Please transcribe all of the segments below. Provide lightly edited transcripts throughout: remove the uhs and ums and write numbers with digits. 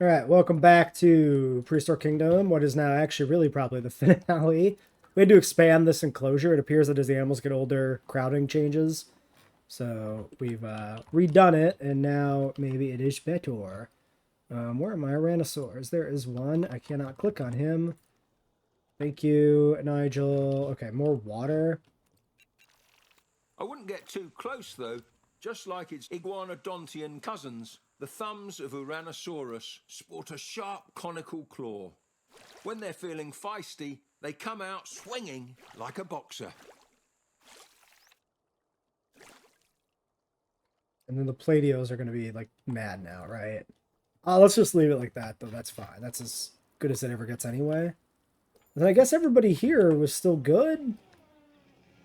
All right, welcome back to Prehistoric Kingdom, what is now actually really probably the finale. We had to expand this enclosure. It appears that as the animals get older, crowding changes. So we've redone it, and now maybe it is better. Where are my Tyrannosaurs? There is one. I cannot click on him. Thank you, Nigel. Okay, more water. I wouldn't get too close, though. Just like its iguanodontian cousins, the thumbs of Urannosaurus sport a sharp conical claw. When they're feeling feisty, they come out swinging like a boxer. And then the Platios are going to be, like, mad now, right? Let's just leave it like that, though. That's fine. That's as good as it ever gets anyway. And I guess everybody here was still good?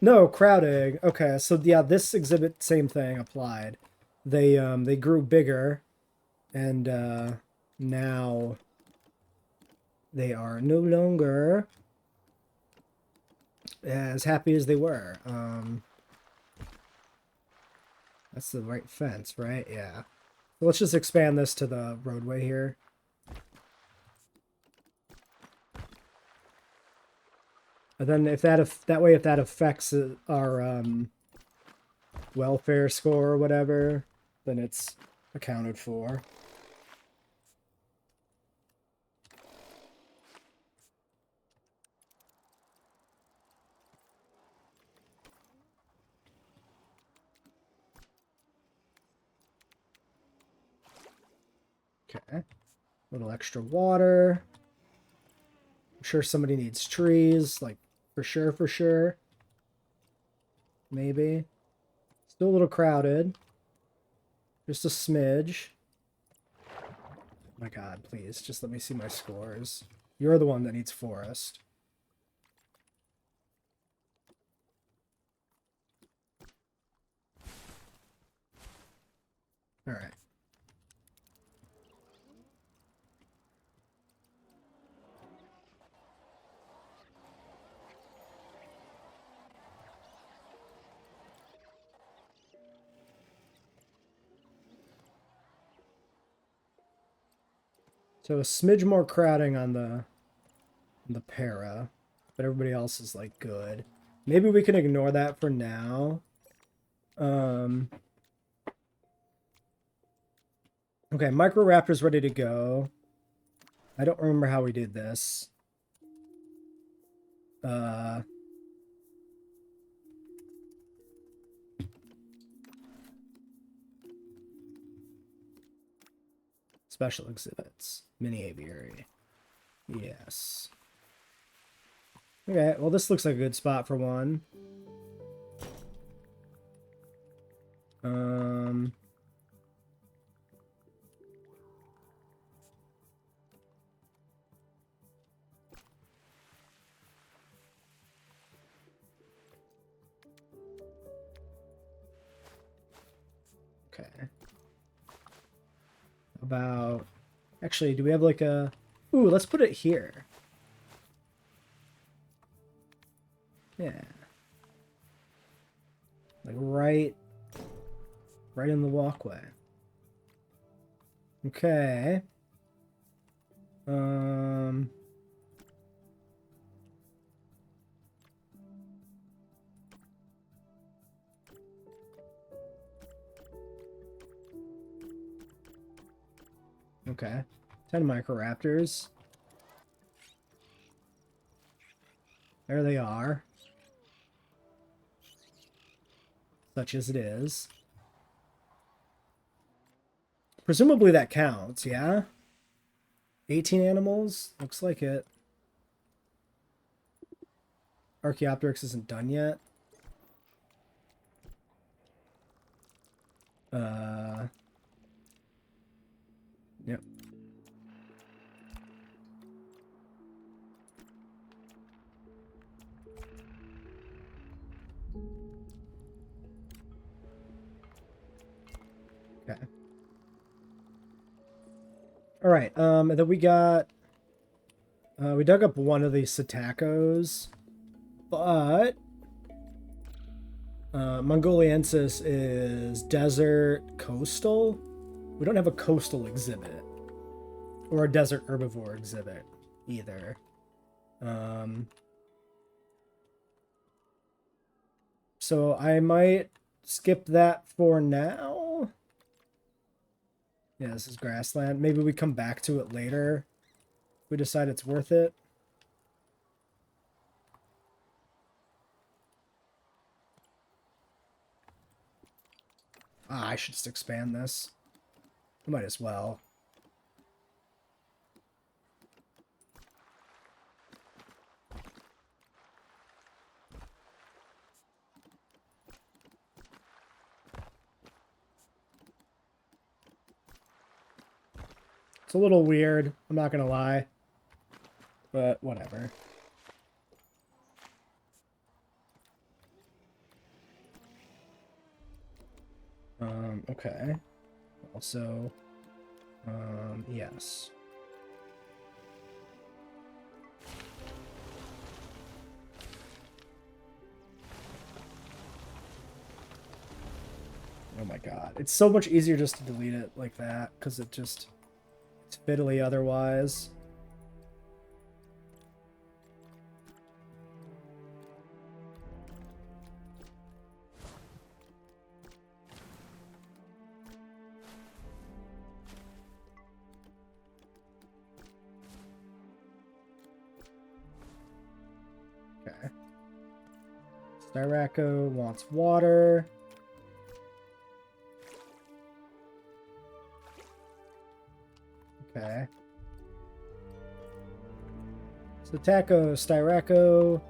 No, crowding. Okay, so yeah, this exhibit, same thing applied. They grew bigger, and now they are no longer as happy as they were. That's the right fence, right? Yeah. So let's just expand this to the roadway here. And then if that affects our welfare score or whatever, then it's accounted for. Okay. A little extra water. I'm sure somebody needs trees, like for sure. Maybe. Still a little crowded. Just a smidge. Oh my god, please, just let me see my scores. You're the one that needs forest. Alright. So a smidge more crowding on the para, but everybody else is like good. Maybe we can ignore that for now. Okay, Microraptor's ready to go. I don't remember how we did this. Special exhibits. Mini aviary. Yes. Okay, well this looks like a good spot for one. Okay. About... Actually, do we have like a... Ooh, let's put it here. Yeah. Like right in the walkway. Okay. Okay. 10 Microraptors. There they are. Such as it is. Presumably that counts, yeah? 18 animals? Looks like it. Archaeopteryx isn't done yet. Yep. Okay. All right. And then we got... we dug up one of these Satacos, but... Mongoliensis is desert coastal. We don't have a coastal exhibit. or a desert herbivore exhibit either. So I might skip that for now. Yeah, this is grassland. Maybe we come back to it later. If we decide it's worth it. Ah, I should just expand this. I might as well. It's a little weird, I'm not gonna lie. But whatever. Okay. Also, yes. Oh my god. It's so much easier just to delete it like that, because it's fiddly otherwise. Okay. Styraco wants water. Okay. So Taco, Styraco,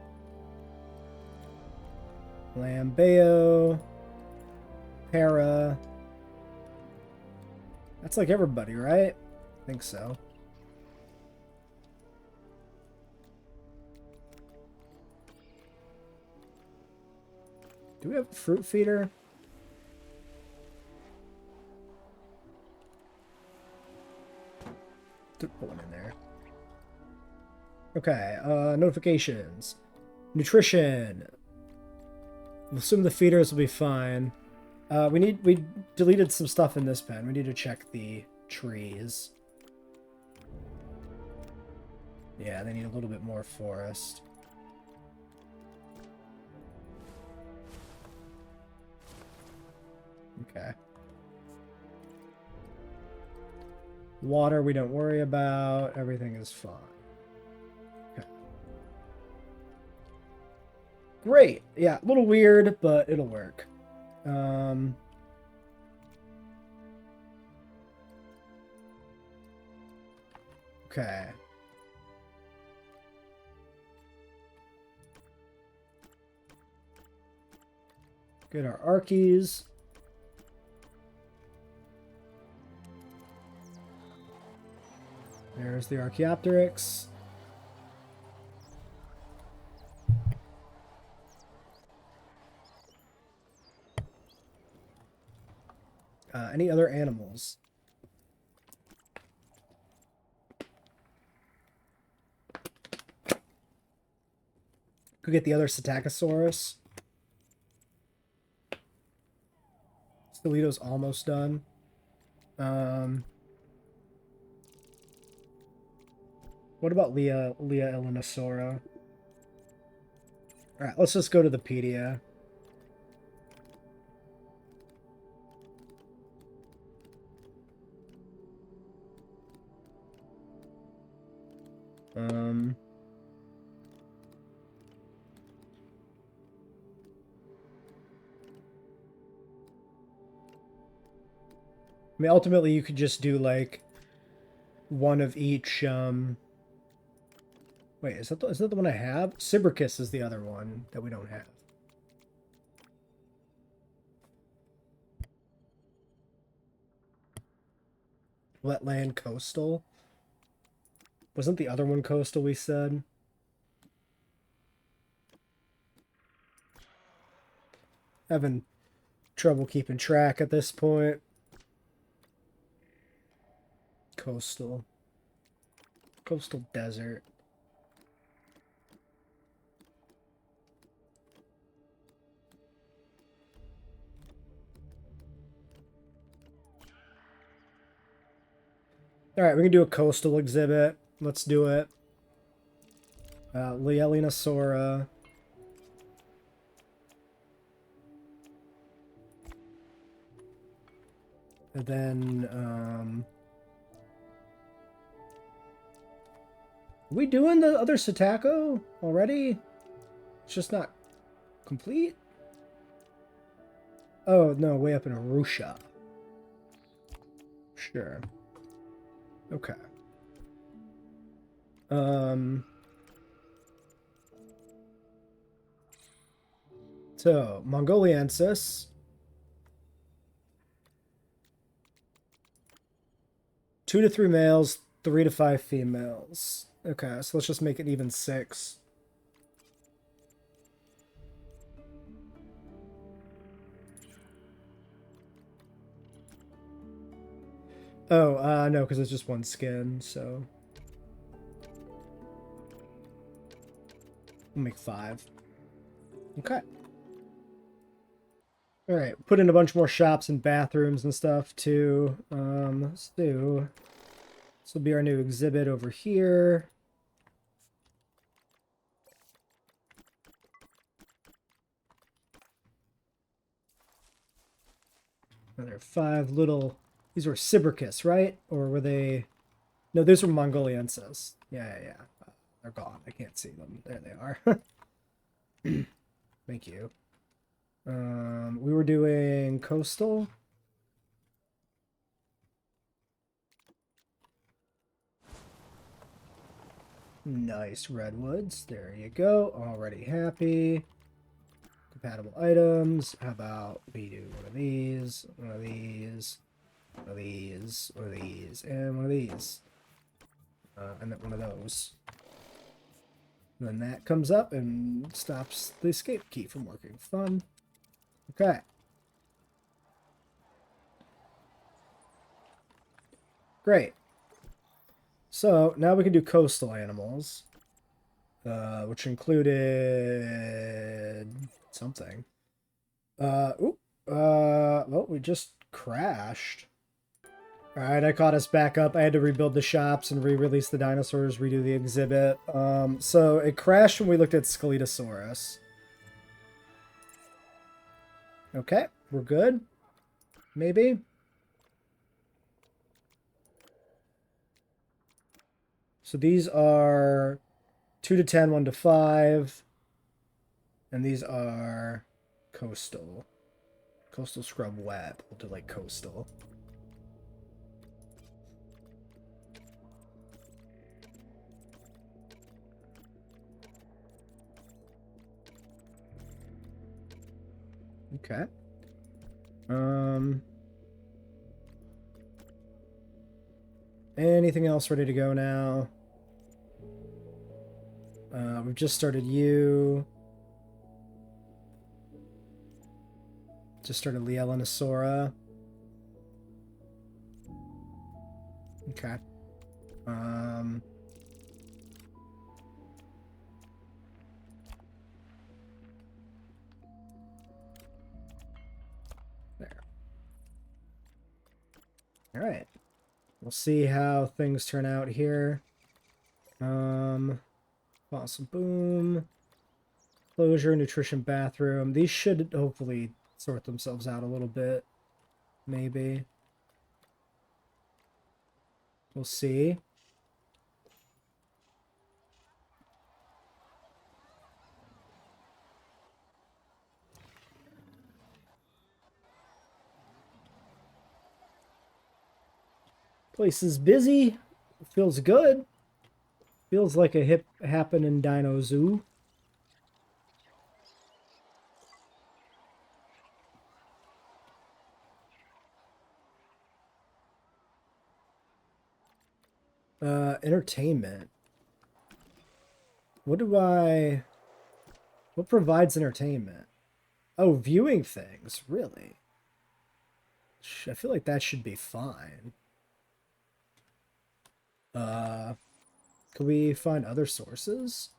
Lambeo, Para. That's like everybody, right? I think so. Do we have a fruit feeder? Put one in there. Okay, notifications. Nutrition. We'll assume the feeders will be fine. We deleted some stuff in this pen. We need to check the trees. Yeah, they need a little bit more forest. Okay. Water we don't worry about. Everything is fine. Okay. Great. Yeah, a little weird, but it'll work. Okay. Get our Archies. There's the Archaeopteryx. Any other animals? Could get the other Psittacosaurus. Stelito's almost done. What about Leah Elenosaura? Alright, let's just go to the pedia. I mean, ultimately, you could just do, like, one of each, Wait, is that the one I have? Sibricus is the other one that we don't have. Wetland coastal? Wasn't the other one coastal, we said? Having trouble keeping track at this point. Coastal. Coastal desert. All right, we can do a coastal exhibit. Let's do it. Lielinosaura. And then, are we doing the other Satako already? It's just not complete? Oh, no, way up in Arusha. Sure. Okay. So, Mongoliensis. 2 to 3 males, 3 to 5 females. Okay, so let's just make it even 6. Oh, no, because it's just one skin, so... We'll make 5. Okay. Alright, put in a bunch more shops and bathrooms and stuff, too. Let's do... This will be our new exhibit over here. Another 5 little... These were Sibricus, right? Or were they... No, these were Mongoliensis. Yeah. They're gone. I can't see them. There they are. Thank you. We were doing coastal. Nice redwoods. There you go. Already happy. Compatible items. How about we do one of these, one of these, one of these, one of these, and one of these. And then one of those. And then that comes up and stops the escape key from working. Fun. Okay. Great. So now we can do coastal animals, which included something. Well, we just crashed. All right, I caught us back up. I had to rebuild the shops and re-release the dinosaurs, redo the exhibit. So it crashed when we looked at Scelidosaurus. Okay, we're good. Maybe. So these are 2 to 10, 1 to 5. And these are coastal. Coastal scrub wet. We'll do like coastal. Okay. Anything else ready to go now? We've just started you. Just started Lielinosaura. Okay. There. All right. We'll see how things turn out here. Awesome. Boom. Closure, nutrition, bathroom. These should hopefully sort themselves out a little bit. Maybe. We'll see. Place is busy. Feels good. Feels like a hip happening dino zoo. Entertainment. What provides entertainment? Oh, viewing things. Really? I feel like that should be fine. Can we find other sources?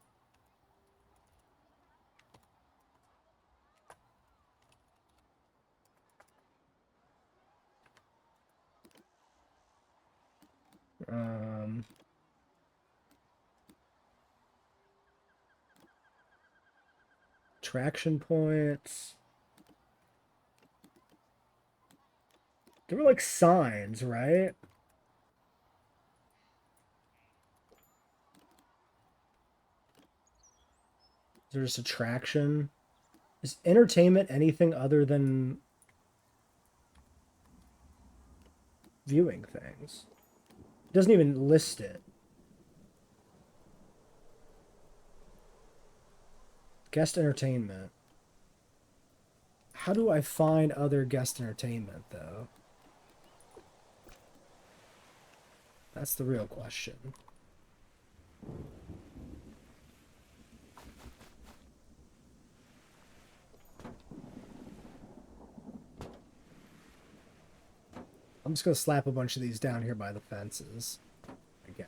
Traction points. There were like signs, right? Is there just attraction? Is entertainment anything other than viewing things? It doesn't even list it. Guest entertainment. How do I find other guest entertainment, though? That's the real question. I'm just going to slap a bunch of these down here by the fences. Again.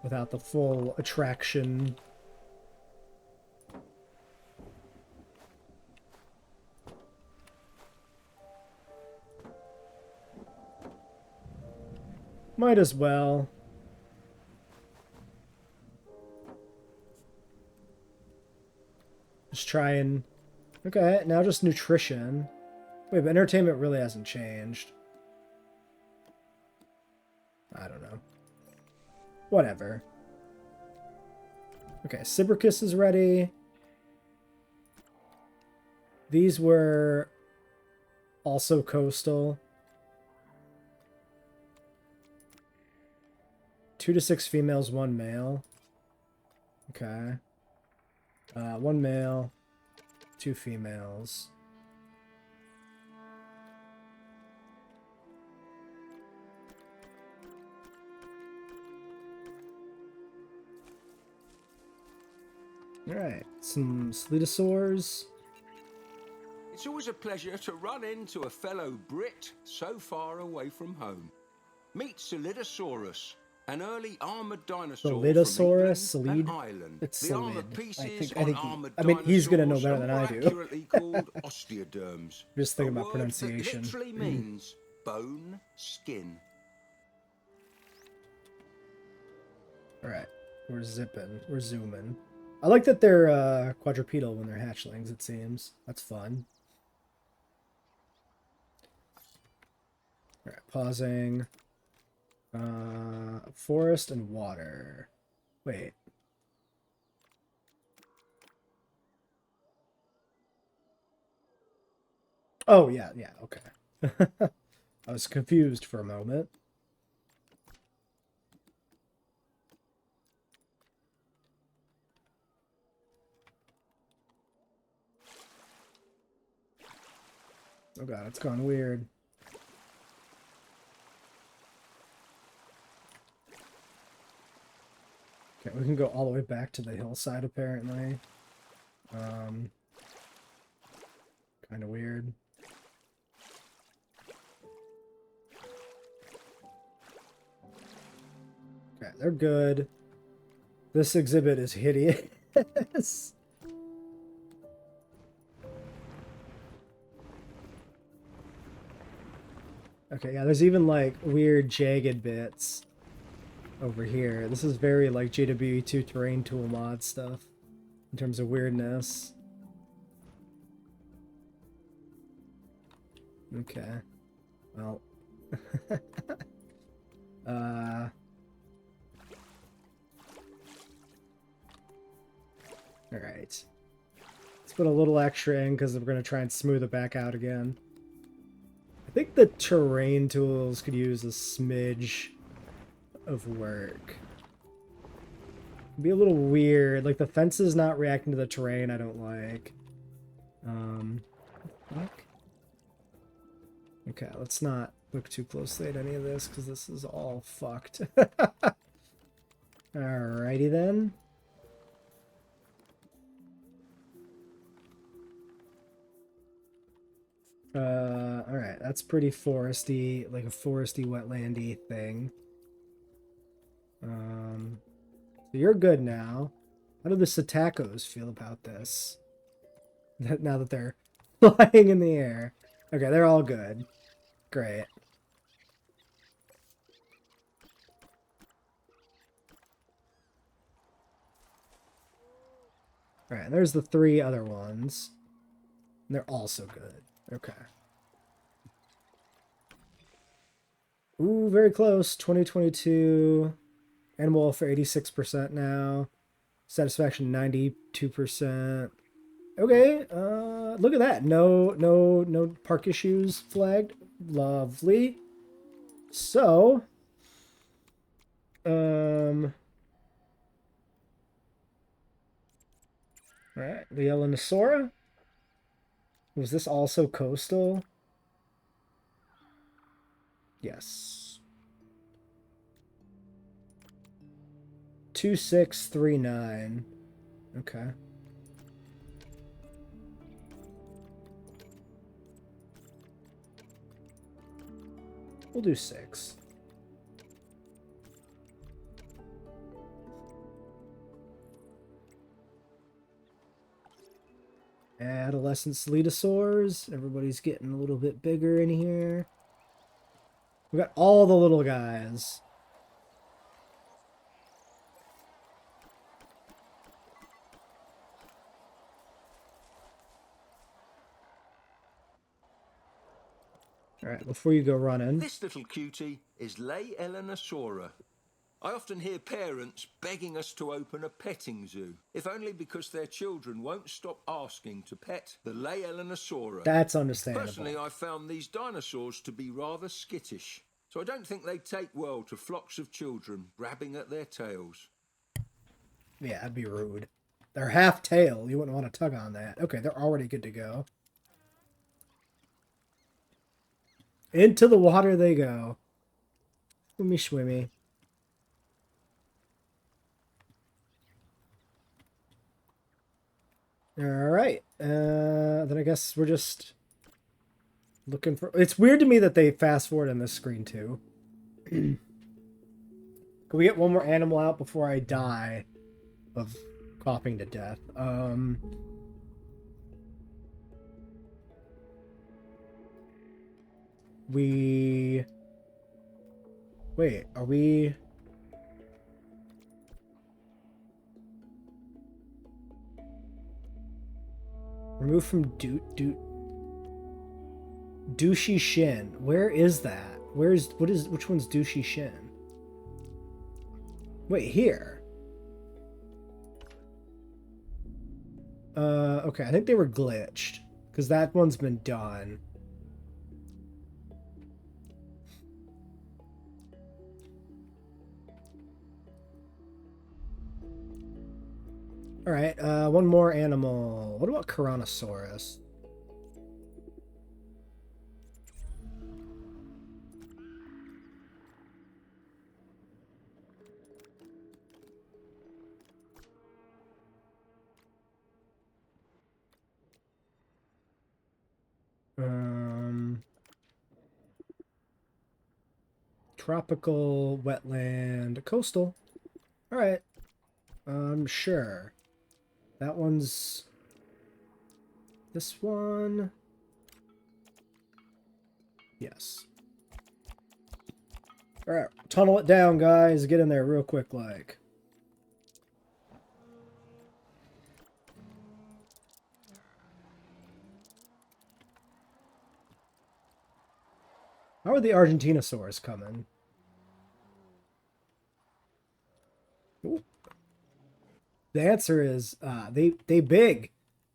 Without the full attraction. Might as well. Just try and... Okay, now just nutrition. Wait, but entertainment really hasn't changed. I don't know. Whatever. Okay, Cyberkiss is ready. These were also coastal. 2 to 6 females, 1 male. Okay. 1 male, 2 females. Alright, some Sleetosaurs. It's always a pleasure to run into a fellow Brit so far away from home. Meet Solidosaurus, an early armored dinosaur Solidosaurus, from England and Ireland. It's The Solid. armored pieces I mean, he's gonna know better dinosaurs than are I more do. accurately called osteoderms. Just thinking a about word pronunciation. That literally means bone skin. Alright, we're zipping. We're zooming. I like that they're quadrupedal when they're hatchlings, it seems. That's fun. Alright, pausing. Forest and water. Wait. Oh, yeah, okay. I was confused for a moment. Oh god, it's gone weird. Okay, we can go all the way back to the hillside, apparently. Kind of weird. Okay, they're good. This exhibit is hideous. Okay, yeah, there's even like weird jagged bits over here. This is very like JWE2 terrain tool mod stuff in terms of weirdness. Okay. Well. Alright. Let's put a little extra in because we're going to try and smooth it back out again. I think the terrain tools could use a smidge of work. It'd be a little weird. Like, the fence is not reacting to the terrain I don't like. Fuck? Okay, let's not look too closely at any of this because this is all fucked. Alrighty then. Alright, that's pretty foresty, like a foresty, wetlandy thing. So you're good now. How do the Satacos feel about this? Now that they're flying in the air. Okay, they're all good. Great. All right, there's the 3 other ones. And they're also good. Okay. Ooh, very close. 2022. Animal welfare 86% now. Satisfaction 92%. Okay, look at that. No park issues flagged. Lovely. So, all right, the Elenosaura. Was this also coastal? Yes. 2639. Okay. We'll do 6. Adolescent Sleetosaurs. Everybody's getting a little bit bigger in here. We got all the little guys. All right, before you go running. This little cutie is Lay Elenosaura. I often hear parents begging us to open a petting zoo, if only because their children won't stop asking to pet the Lay Elenosaura. That's understandable. Personally, I found these dinosaurs to be rather skittish, so I don't think they take well to flocks of children grabbing at their tails. Yeah, that'd be rude. They're half tail. You wouldn't want to tug on that. Okay, they're already good to go. Into the water they go. Swimmy, swimmy. All right. Then I guess we're just looking for... It's weird to me that they fast forward on this screen, too. Can we get one more animal out before I die of coughing to death? Wait, are we... Remove from Douchey Shin. Where is that? Which one's Douchey Shin? Wait, here. Okay, I think they were glitched. Because that one's been done. Alright, one more animal. What about Tyrannosaurus? Tropical, wetland, coastal. Alright. Sure. That one's... This one... Yes. Alright, tunnel it down, guys. Get in there real quick, like. How are the Argentinosaurs coming? Ooh. The answer is they big.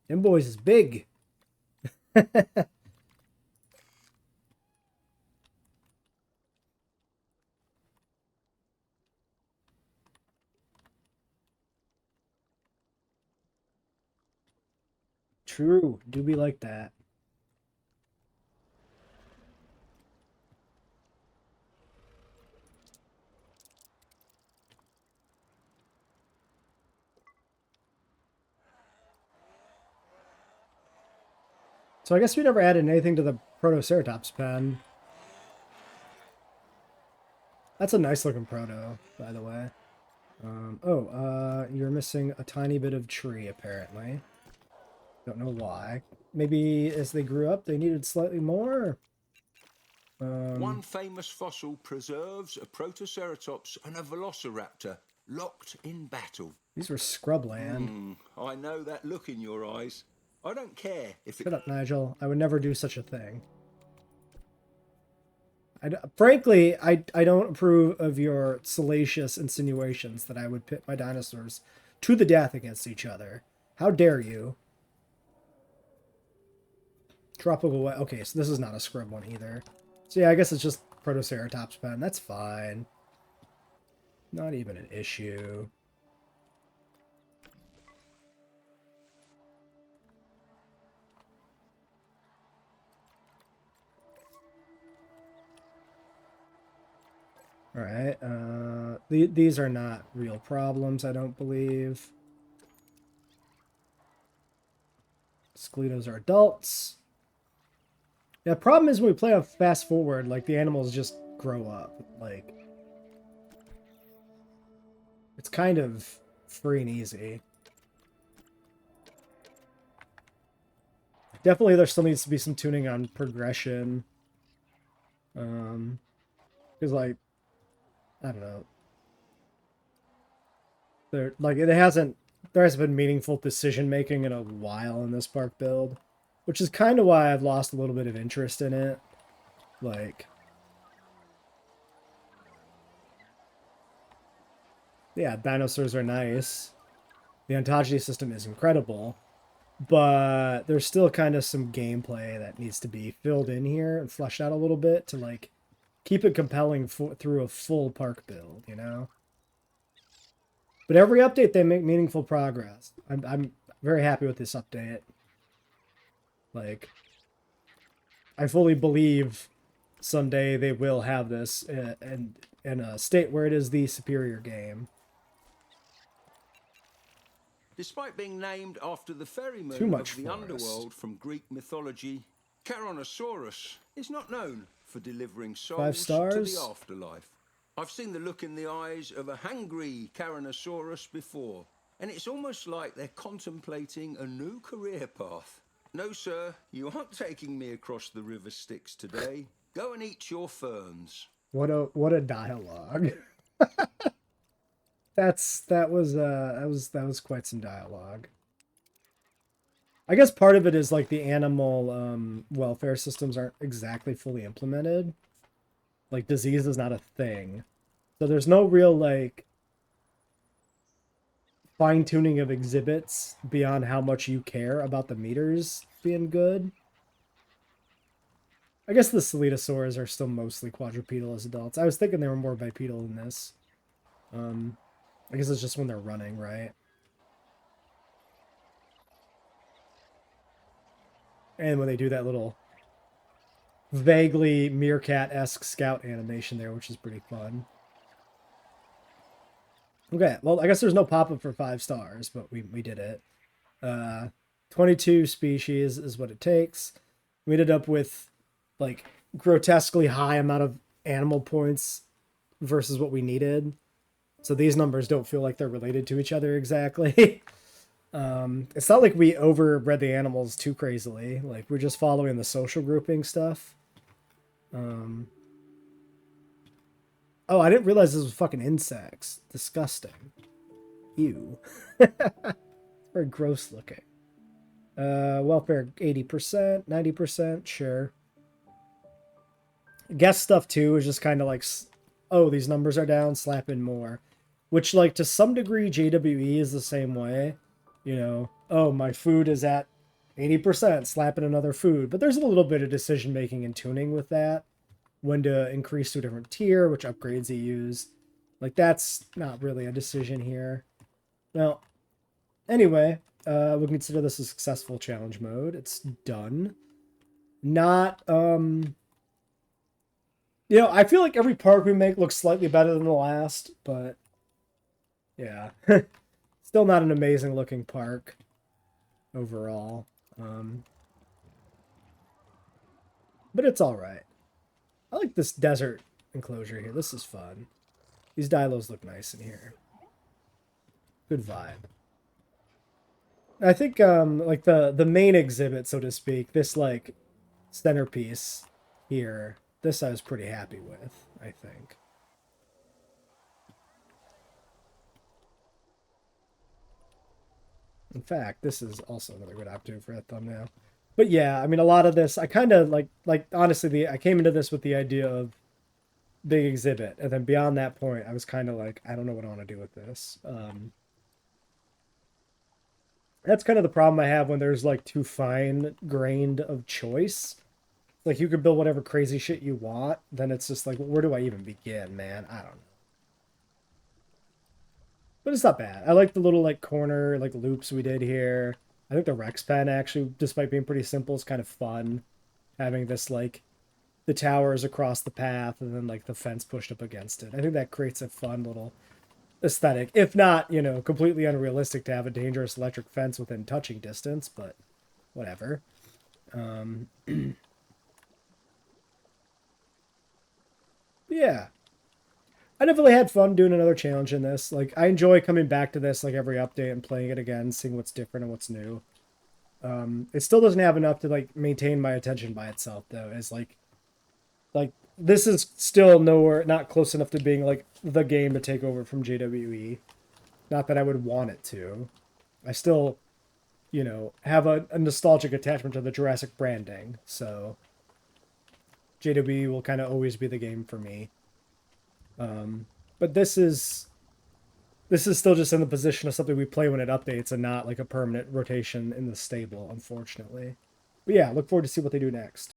Them boys is big. True, do be like that. So I guess we never added anything to the Protoceratops pen. That's a nice looking proto, by the way. You're missing a tiny bit of tree, apparently. Don't know why. Maybe as they grew up, they needed slightly more? One famous fossil preserves a Protoceratops and a Velociraptor locked in battle. These were scrubland. I know that look in your eyes. I don't care if it... Shut up, Nigel. I would never do such a thing. Frankly, I don't approve of your salacious insinuations that I would pit my dinosaurs to the death against each other. How dare you? Tropical... Okay, so this is not a scrub one either. So yeah, I guess it's just Protoceratops pen. That's fine. Not even an issue. All right. These are not real problems, I don't believe. Skeletos are adults. Yeah, problem is when we play on fast forward, like the animals just grow up. Like it's kind of free and easy. Definitely there still needs to be some tuning on progression. Because like I don't know. There hasn't been meaningful decision making in a while in this park build, which is kind of why I've lost a little bit of interest in it. Like, yeah, dinosaurs are nice. The ontology system is incredible, but there's still kind of some gameplay that needs to be filled in here and fleshed out a little bit to like keep it compelling through a full park build, you know? But every update, they make meaningful progress. I'm very happy with this update. Like, I fully believe someday they will have this in a state where it is the superior game. Despite being named after the ferryman Too of much the forest. underworld from Greek mythology, Carnosaurus is not known for delivering 5 souls to stars? the afterlife. I've seen the look in the eyes of a hungry Carnosaurus before, and it's almost like they're contemplating a new career path. No, sir, you aren't taking me across the river Styx today. Go and eat your ferns. What a dialogue. that was quite some dialogue. I guess part of it is like the animal welfare systems aren't exactly fully implemented. Like disease is not a thing. So there's no real like fine-tuning of exhibits beyond how much you care about the meters being good. I guess the Salitosaurs are still mostly quadrupedal as adults. I was thinking they were more bipedal than this. I guess it's just when they're running, right? And when they do that little vaguely meerkat-esque scout animation there, which is pretty fun. Okay, well, I guess there's no pop-up for 5 stars, but we did it. 22 species is what it takes. We ended up with, like, grotesquely high amount of animal points versus what we needed. So these numbers don't feel like they're related to each other exactly. It's not like we overbred the animals too crazily. Like, we're just following the social grouping stuff. Oh, I didn't realize this was fucking insects. Disgusting. Ew. Very gross looking. Welfare 80%, 90%, sure. Guest stuff too is just kind of like, oh, these numbers are down, slap in more. Which, like, to some degree, JWE is the same way. You know, oh, my food is at 80%, slap in another food. But there's a little bit of decision making and tuning with that. When to increase to a different tier, which upgrades you use. Like, that's not really a decision here. Now, anyway, we consider this a successful challenge mode. It's done. Not, you know, I feel like every park we make looks slightly better than the last, but yeah. Still not an amazing looking park overall. But it's all right. I like this desert enclosure here. This is fun. These dilos look nice in here. Good vibe. I think like the main exhibit, so to speak, this like centerpiece here, this I was pretty happy with, I think. In fact, this is also another good opportunity for that thumbnail. But yeah, I mean, a lot of this, I kind of like honestly, I came into this with the idea of big exhibit, and then beyond that point, I was kind of like, I don't know what I want to do with this. That's kind of the problem I have when there's like too fine grained of choice. Like you could build whatever crazy shit you want, then it's just like, where do I even begin, man? I don't know. But it's not bad. I like the little like corner like loops we did here. I think the Rex pen actually, despite being pretty simple, is kind of fun. Having this like the towers across the path and then like the fence pushed up against it. I think that creates a fun little aesthetic. If not, you know, completely unrealistic to have a dangerous electric fence within touching distance, but whatever. Yeah. I definitely had fun doing another challenge in this. Like I enjoy coming back to this like every update and playing it again, seeing what's different and what's new. It still doesn't have enough to like maintain my attention by itself though. As like this is still nowhere not close enough to being like the game to take over from JWE. Not that I would want it to. I still, you know, have a nostalgic attachment to the Jurassic branding. So JWE will kind of always be the game for me. But this is still just in the position of something we play when it updates and not like a permanent rotation in the stable, unfortunately. But yeah, look forward to see what they do next.